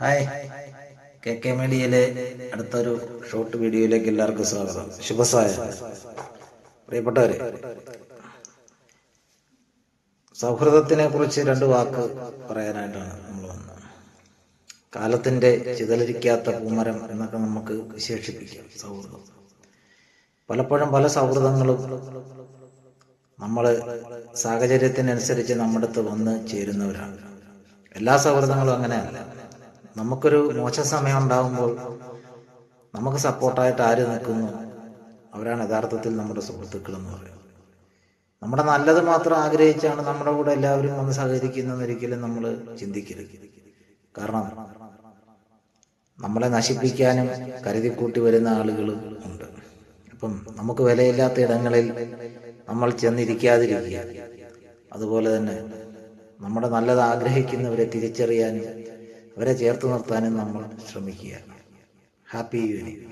Hi, K K മീഡിയയിലെ അടുത്തൊരു short വീഡിയോയിലേക്ക് എല്ലാവർക്കും സ്വാഗതം. ശുഭസായ പ്രിയപ്പെട്ടവരെ, സൗഹൃദത്തിനെ കുറിച്ച് രണ്ട് വാക്ക് പറയാനായിട്ടാണ് നമ്മൾ വന്നത്. കാലത്തിന്റെ ചിതലരിക്കാത്ത പൂമരം എന്നൊക്കെ നമുക്ക് വിശേഷിപ്പിക്കാം സൗഹൃദം. പലപ്പോഴും പല സൗഹൃദങ്ങളും നമ്മൾ സാഹചര്യത്തിനനുസരിച്ച് നമ്മുടെ അടുത്ത് വന്ന് ചേരുന്നവരാണ്. എല്ലാ സൗഹൃദങ്ങളും അങ്ങനെയല്ല. നമുക്കൊരു മോശം സമയം ഉണ്ടാകുമ്പോൾ നമുക്ക് സപ്പോർട്ടായിട്ട് ആര് നിൽക്കുന്നു, അവരാണ് യഥാർത്ഥത്തിൽ നമ്മുടെ സുഹൃത്തുക്കൾ എന്ന് പറയുന്നത്. നമ്മുടെ നല്ലത് മാത്രം ആഗ്രഹിച്ചാണ് നമ്മുടെ കൂടെ എല്ലാവരും വന്ന് സഹകരിക്കുന്നതെന്ന് ഒരിക്കലും നമ്മൾ ചിന്തിക്കരുത്. കാരണം നമ്മളെ നശിപ്പിക്കാനും കരുതിക്കൂട്ടി വരുന്ന ആളുകളും ഉണ്ട്. അപ്പം നമുക്ക് വിലയില്ലാത്ത ഇടങ്ങളിൽ നമ്മൾ ചെന്നിരിക്കാതിരിക്കുക. അതുപോലെ തന്നെ നമ്മുടെ നല്ലത് ആഗ്രഹിക്കുന്നവരെ തിരിച്ചറിയാനും അവരെ ചേർത്ത് നിർത്താനും നമ്മൾ ശ്രമിക്കുക. Happy evening.